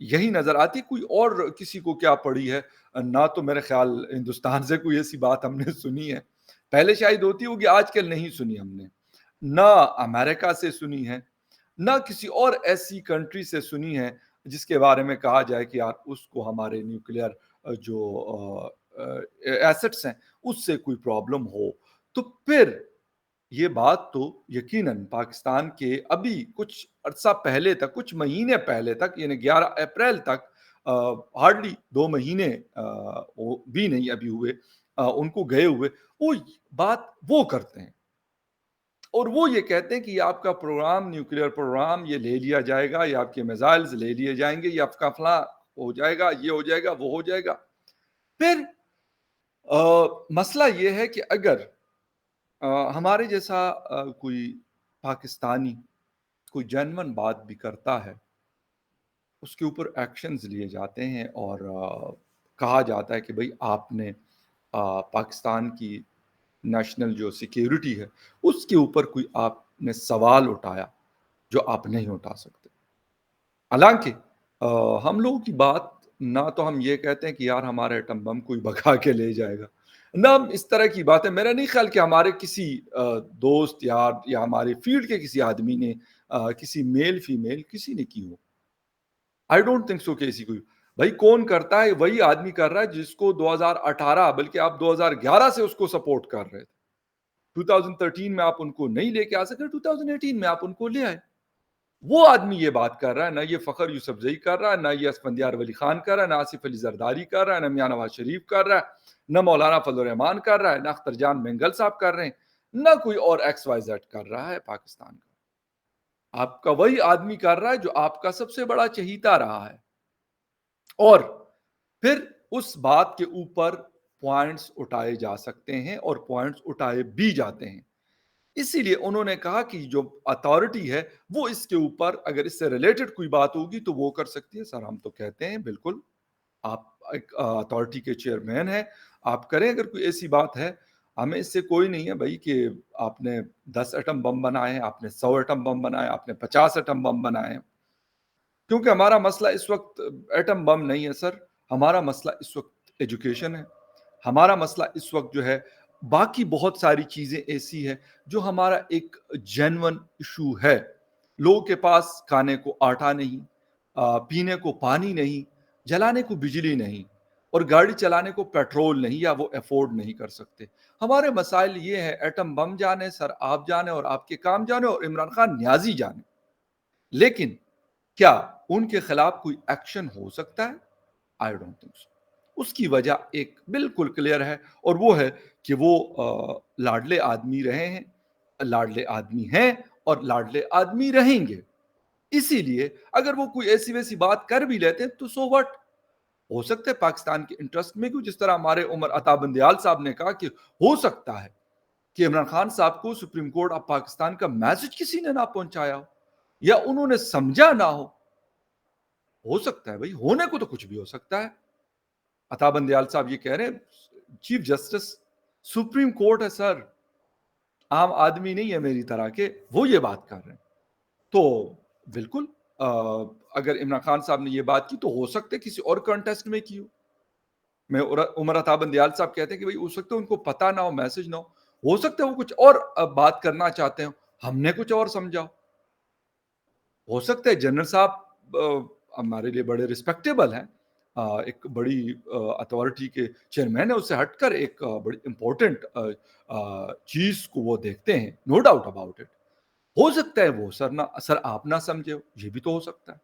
یہی نظر آتی، کوئی اور کسی کو کیا پڑی ہے؟ نہ تو میرے خیال ہندوستان سے کوئی ایسی بات ہم نے سنی ہے، پہلے شاید ہوتی ہوگی، آج کل نہیں سنی ہم نے، نہ امریکہ سے سنی ہے، نہ کسی اور ایسی کنٹری سے سنی ہے جس کے بارے میں کہا جائے کہ یار اس کو ہمارے نیوکلیئر جو ایسٹس ہیں اس سے کوئی پرابلم ہو۔ تو پھر یہ بات تو یقیناً پاکستان کے ابھی کچھ عرصہ پہلے تک، کچھ مہینے پہلے تک، یعنی 11 اپریل تک، ہارڈلی 2 مہینے بھی نہیں ابھی ہوئے ان کو گئے ہوئے، وہ بات وہ کرتے ہیں اور وہ یہ کہتے ہیں کہ یہ آپ کا پروگرام، نیوکلیئر پروگرام یہ لے لیا جائے گا، یہ آپ کے میزائلز لے لیے جائیں گے، یہ آپ کا فلاں ہو جائے گا، یہ ہو جائے گا، وہ ہو جائے گا۔ پھر مسئلہ یہ ہے کہ اگر ہمارے جیسا کوئی پاکستانی کوئی جینون بات بھی کرتا ہے، اس کے اوپر ایکشنز لیے جاتے ہیں اور کہا جاتا ہے کہ بھئی آپ نے پاکستان کی نیشنل جو سیکیورٹی ہے اس کے اوپر کوئی آپ نے سوال اٹھایا جو آپ نہیں اٹھا سکتے۔ حالانکہ ہم لوگوں کی بات، نہ تو ہم یہ کہتے ہیں کہ یار ہمارے ایٹم بم کوئی بھگا کے لے جائے گا، نہ ہم اس طرح کی باتیں، میرا نہیں خیال کہ ہمارے کسی دوست یار یا ہمارے فیلڈ کے کسی آدمی نے کسی میل فیمیل کسی نے کی ہو۔ آئی ڈونٹ تھنک سو کہ ایسی کوئی، بھائی کون کرتا ہے؟ وہی آدمی کر رہا ہے جس کو 2018 بلکہ آپ 2011 سے اس کو سپورٹ کر رہے تھے۔ 2013 میں آپ ان کو نہیں لے کے آ سکے، 2018 میں آپ ان کو لے آئے۔ وہ آدمی یہ بات کر رہا ہے، نہ یہ فخر یوسف زئی کر رہا ہے، نہ یہ اسفندیار ولی خان کر رہا ہے، نہ آصف علی زرداری کر رہا ہے، نہ میاں نواز شریف کر رہا ہے، نہ مولانا فضل الرحمان کر رہا ہے، نہ اختر جان مینگل صاحب کر رہے ہیں، نہ کوئی اور ایکس وائی زیڈ کر رہا ہے پاکستان کا۔ آپ کا وہی آدمی کر رہا ہے جو آپ کا سب سے بڑا چہیتا رہا ہے، اور پھر اس بات کے اوپر پوائنٹس اٹھائے جا سکتے ہیں اور پوائنٹس اٹھائے بھی جاتے ہیں۔ اسی لیے انہوں نے کہا کہ جو اتھارٹی ہے وہ اس کے اوپر اگر اس سے ریلیٹڈ کوئی بات ہوگی تو وہ کر سکتی ہے۔ سر ہم تو کہتے ہیں بالکل، آپ ایک اتھارٹی کے چیئرمین ہیں، آپ کریں اگر کوئی ایسی بات ہے، ہمیں اس سے کوئی نہیں ہے بھائی کہ آپ نے 10 ایٹم بم بنائے ہیں، آپ نے 100 ایٹم بم بنائے، آپ نے 50 ایٹم بم بنائے ہیں، کیونکہ ہمارا مسئلہ اس وقت ایٹم بم نہیں ہے سر، ہمارا مسئلہ اس وقت ایجوکیشن ہے، ہمارا مسئلہ اس وقت جو ہے باقی بہت ساری چیزیں ایسی ہے جو ہمارا ایک جینون ایشو ہے۔ لوگوں کے پاس کھانے کو آٹا نہیں، پینے کو پانی نہیں، جلانے کو بجلی نہیں، اور گاڑی چلانے کو پیٹرول نہیں، یا وہ افورڈ نہیں کر سکتے۔ ہمارے مسائل یہ ہے، ایٹم بم جانے سر آپ جانے اور آپ کے کام جانے اور عمران خان نیازی جانے، لیکن کیا ان کے خلاف کوئی ایکشن ہو سکتا ہے؟ I don't think so. اس کی وجہ ایک بالکل کلیئر ہے، اور وہ ہے کہ وہ لاڈلے آدمی رہے ہیں، لاڈلے آدمی ہیں اور لاڈلے آدمی رہیں گے۔ اسی لیے اگر وہ کوئی ایسی ویسی بات کر بھی لیتے ہیں تو سو وٹ، ہو سکتا ہے پاکستان کے انٹرسٹ میں، کیوں جس طرح ہمارے عمر عطا بندیال صاحب نے کہا کہ ہو سکتا ہے کہ عمران خان صاحب کو سپریم کورٹ آف پاکستان کا میسج کسی نے نہ پہنچایا ہو، یا انہوں نے سمجھا نہ ہو سکتا ہے بھائی، ہونے کو تو کچھ بھی ہو سکتا ہے۔ عطا بندیال صاحب یہ کہہ رہے ہیں چیف جسٹس سپریم کورٹ ہے سر، عام آدمی نہیں ہے میری طرح کے، وہ یہ بات کر رہے ہیں۔ تو بالکل اگر عمران خان صاحب نے یہ بات کی تو ہو سکتا ہے کسی اور کانٹیسٹ میں کی ہو۔ میں عمر عطا بندیال صاحب کہتے ہیں کہ بھائی ہو سکتا ہے ان کو پتہ نہ ہو، میسج نہ ہو سکتا ہے وہ کچھ اور بات کرنا چاہتے ہوں، ہم نے کچھ اور سمجھا ہو سکتا ہے جنرل صاحب ہمارے لیے بڑے رسپیکٹیبل ہیں، ایک بڑی اتھارٹی کے چیئرمین ہے، اس سے ہٹ کر ایک بڑی امپورٹنٹ چیز کو وہ دیکھتے ہیں، نو ڈاؤٹ اباؤٹ اٹ۔ ہو سکتا ہے وہ سر آپ نہ سمجھے ہو، یہ بھی تو ہو سکتا ہے۔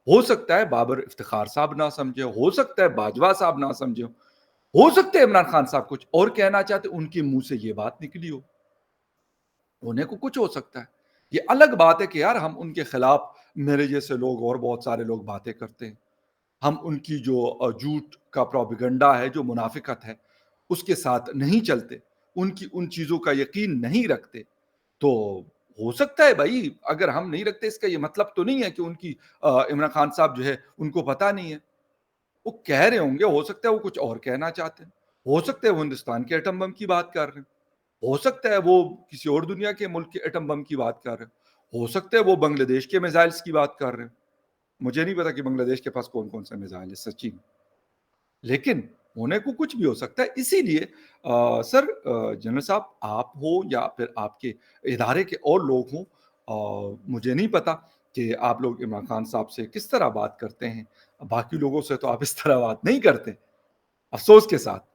ہو سکتا ہے بابر افتخار صاحب نہ سمجھے ہو سکتا ہے باجوہ صاحب نہ سمجھے ہو سکتا ہے عمران خان صاحب کچھ اور کہنا چاہتے، ان کے منہ سے یہ بات نکلی ہونے کو کچھ ہو سکتا ہے۔ یہ الگ بات ہے کہ یار ہم ان کے خلاف، میرے جیسے لوگ اور بہت سارے لوگ باتیں کرتے ہیں، ہم ان کی جو جھوٹ کا پروپیگنڈا ہے، جو منافقت ہے، اس کے ساتھ نہیں چلتے، ان کی ان چیزوں کا یقین نہیں رکھتے، تو ہو سکتا ہے بھائی اگر ہم نہیں رکھتے اس کا یہ مطلب تو نہیں ہے کہ ان کی عمران خان صاحب جو ہے ان کو پتہ نہیں ہے، وہ کہہ رہے ہوں گے، ہو سکتا ہے وہ کچھ اور کہنا چاہتے ہیں، ہو سکتا ہے وہ ہندوستان کے ایٹم بم کی بات کر رہے ہیں، ہو سکتا ہے وہ کسی اور دنیا کے ملک کے ایٹم بم کی بات کر رہے ہیں، ہو سکتا ہے وہ بنگلہ دیش کے میزائلز کی بات کر رہے ہیں، مجھے نہیں پتا کہ بنگلہ دیش کے پاس کون کون سے میزائل ہے سچی میں، لیکن ہونے کو کچھ بھی ہو سکتا ہے۔ اسی لیے سر جنرل صاحب آپ ہو یا پھر آپ کے ادارے کے اور لوگ ہوں، مجھے نہیں پتا کہ آپ لوگ عمران خان صاحب سے کس طرح بات کرتے ہیں، باقی لوگوں سے تو آپ اس طرح بات نہیں کرتے افسوس کے ساتھ۔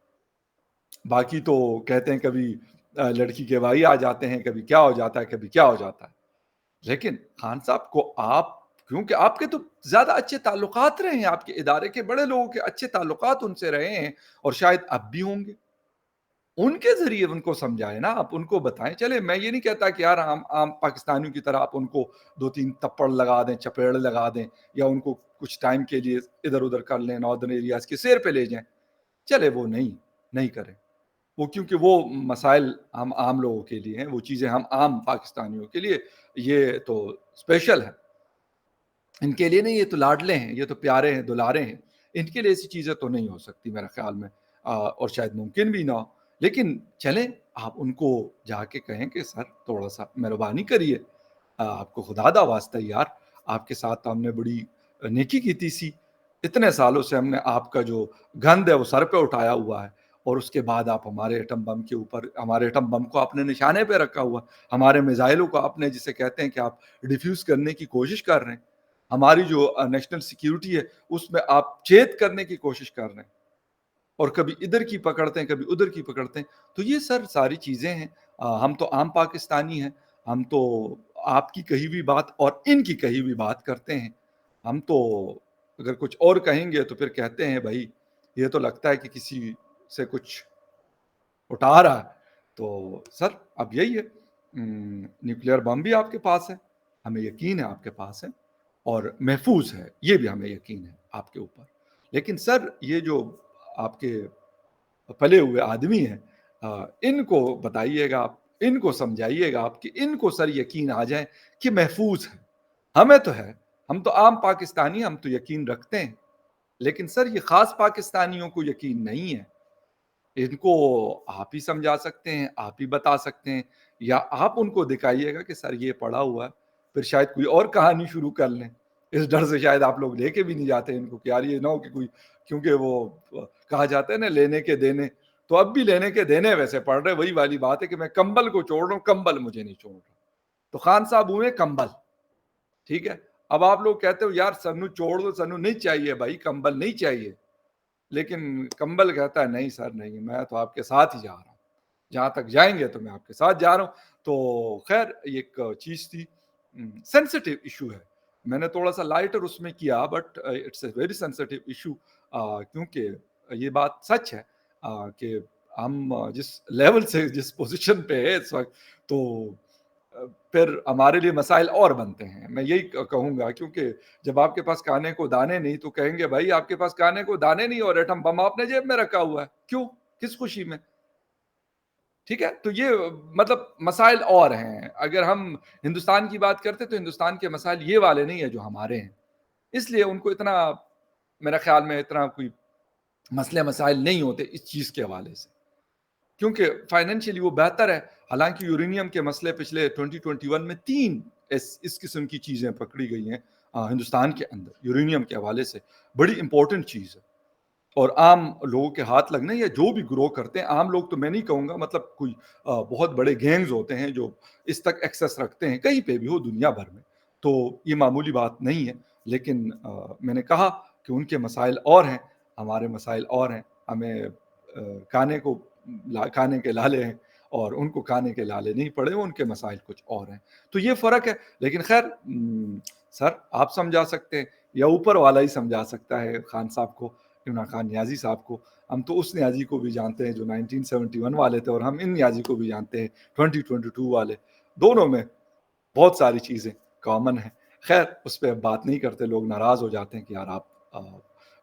باقی تو کہتے ہیں کبھی لڑکی کے بھائی آ جاتے ہیں، کبھی کیا ہو جاتا ہے، کبھی کیا ہو جاتا ہے، لیکن خان صاحب کو آپ، کیونکہ آپ کے تو زیادہ اچھے تعلقات رہے ہیں، آپ کے ادارے کے بڑے لوگوں کے اچھے تعلقات ان سے رہے ہیں اور شاید اب بھی ہوں گے، ان کے ذریعے ان کو سمجھائیں نا، آپ ان کو بتائیں۔ چلے میں یہ نہیں کہتا کہ یار عام پاکستانیوں کی طرح آپ ان کو 2-3 تپڑ لگا دیں، چپیڑ لگا دیں، یا ان کو کچھ ٹائم کے لیے ادھر ادھر کر لیں، ناردرن ایریاز کے سیر پہ لے جائیں، چلے وہ نہیں کریں وہ، کیونکہ وہ مسائل ہم عام لوگوں کے لیے ہیں، وہ چیزیں ہم عام پاکستانیوں کے لیے، یہ تو اسپیشل ہے ان کے لیے نہیں، یہ تو لاڈلے ہیں، یہ تو پیارے ہیں، دلارے ہیں، ان کے لیے ایسی چیزیں تو نہیں ہو سکتی میرے خیال میں، اور شاید ممکن بھی نہ ہو۔ لیکن چلیں آپ ان کو جا کے کہیں کہ سر تھوڑا سا مہربانی کریے، آپ کو خدا دا واسطہ یار، آپ کے ساتھ ہم نے بڑی نیکی کی تھی سی، اتنے سالوں سے ہم نے آپ کا جو گند ہے وہ سر پہ اٹھایا ہوا ہے، اور اس کے بعد آپ ہمارے ایٹم بم کے اوپر، ہمارے ایٹم بم کو آپ نے نشانے پہ رکھا ہوا، ہمارے میزائلوں کو آپ نے، جسے کہتے ہیں کہ آپ ڈیفیوز کرنے کی کوشش کر رہے ہیں، ہماری جو نیشنل سیکیورٹی ہے اس میں آپ چیت کرنے کی کوشش کر رہے ہیں، اور کبھی ادھر کی پکڑتے ہیں، کبھی ادھر کی پکڑتے ہیں۔ تو یہ سر ساری چیزیں ہیں، ہم تو عام پاکستانی ہیں، ہم تو آپ کی کہی ہوئی بات اور ان کی کہی ہوئی بات کرتے ہیں، ہم تو اگر کچھ اور کہیں گے تو پھر کہتے ہیں بھائی یہ تو لگتا ہے کہ کسی سے کچھ اٹھا رہا ہے۔ تو سر اب یہی ہے، نیوکلیئر بم بھی آپ کے پاس ہے، ہمیں یقین ہے آپ کے پاس ہے، اور محفوظ ہے، یہ بھی ہمیں یقین ہے آپ کے اوپر، لیکن سر یہ جو آپ کے پلے ہوئے آدمی ہیں، ان کو بتائیے گا آپ، ان کو سمجھائیے گا آپ کہ ان کو سر یقین آ جائے کہ محفوظ ہے، ہمیں تو ہے، ہم تو عام پاکستانی، ہم تو یقین رکھتے ہیں، لیکن سر یہ خاص پاکستانیوں کو یقین نہیں ہے، ان کو آپ ہی سمجھا سکتے ہیں، آپ ہی بتا سکتے ہیں، یا آپ ان کو دکھائیے گا کہ سر یہ پڑا ہوا ہے، پھر شاید کوئی اور کہانی شروع کر لیں، اس ڈر سے شاید آپ لوگ لے کے بھی نہیں جاتے ان کو کہ یار یہ نہ ہو کہ کوئی، کیونکہ وہ کہا جاتا ہے نا لینے کے دینے، تو اب بھی لینے کے دینے ویسے پڑ رہے، وہی والی بات ہے کہ میں کمبل کو چھوڑ رہا ہوں، کمبل مجھے نہیں چھوڑ رہا، تو خان صاحب ہوئے کمبل، ٹھیک ہے، اب آپ لوگ کہتے ہو یار سنو چھوڑ دو، سنو نہیں چاہیے بھائی، کمبل نہیں چاہیے، لیکن کمبل کہتا ہے نہیں سر نہیں، میں تو آپ کے ساتھ ہی جا رہا ہوں، جہاں تک جائیں گے تو میں آپ کے ساتھ جا رہا ہوں۔ تو خیر ایک چیز تھی، سینسٹیو ایشو ہے، میں نے تھوڑا سا لائٹر اس میں کیا، but it's a very sensitive issue, کیونکہ یہ بات سچ ہے کہ ہم جس لیول سے، جس پوزیشن پہ ہے اس وقت، تو پھر ہمارے لیے مسائل اور بنتے ہیں، میں یہی کہوں گا، کیونکہ جب آپ کے پاس کھانے کو دانے نہیں تو کہیں گے بھائی آپ کے پاس کھانے کو دانے نہیں اور ایٹم بم آپ نے جیب میں رکھا ہوا ہے، کیوں، کس خوشی میں، ٹھیک ہے، تو یہ مطلب مسائل اور ہیں، اگر ہم ہندوستان کی بات کرتے تو ہندوستان کے مسائل یہ والے نہیں ہیں جو ہمارے ہیں، اس لیے ان کو اتنا، میرا خیال میں اتنا کوئی مسئلے مسائل نہیں ہوتے اس چیز کے حوالے سے، کیونکہ فائنینشلی وہ بہتر ہے، حالانکہ یورینیم کے مسئلے پچھلے 2021 میں 3 اس قسم کی چیزیں پکڑی گئی ہیں ہندوستان کے اندر، یورینیم کے حوالے سے بڑی امپورٹنٹ چیز ہے، اور عام لوگوں کے ہاتھ لگنے، یا جو بھی گرو کرتے ہیں، عام لوگ تو میں نہیں کہوں گا، مطلب کوئی بہت بڑے گینگز ہوتے ہیں جو اس تک ایکسیس رکھتے ہیں، کہیں پہ بھی ہو دنیا بھر میں، تو یہ معمولی بات نہیں ہے، لیکن میں نے کہا کہ ان کے مسائل اور ہیں، ہمارے مسائل اور ہیں، ہمیں کھانے کے لالے ہیں، اور ان کو کھانے کے لالے نہیں پڑے، ان کے مسائل کچھ اور ہیں، تو یہ فرق ہے، لیکن خیر سر آپ سمجھا سکتے ہیں یا اوپر والا ہی سمجھا سکتا ہے خان صاحب کو، عمران خان نیازی صاحب کو، ہم تو اس نیازی کو بھی جانتے ہیں جو 1971 والے تھے، اور ہم ان نیازی کو بھی جانتے ہیں 2022 والے، دونوں میں بہت ساری چیزیں کامن ہیں، خیر اس پہ بات نہیں کرتے، لوگ ناراض ہو جاتے ہیں کہ یار آپ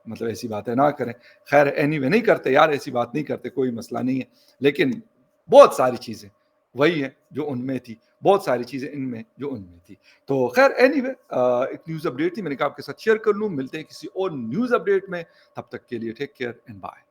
مطلب ایسی باتیں نہ کریں، خیر اینی وے نہیں کرتے یار، ایسی بات نہیں کرتے، کوئی مسئلہ نہیں ہے، لیکن بہت ساری چیزیں وہی ہیں جو ان میں تھی، بہت ساری چیزیں ان میں جو ان میں تھی، تو خیر اینی وے ایک نیوز اپڈیٹ تھی، میں نے کہا آپ کے ساتھ شیئر کر لوں، ملتے ہیں کسی اور نیوز اپڈیٹ میں، تب تک کے لیے ٹیک کیئر اینڈ بائے۔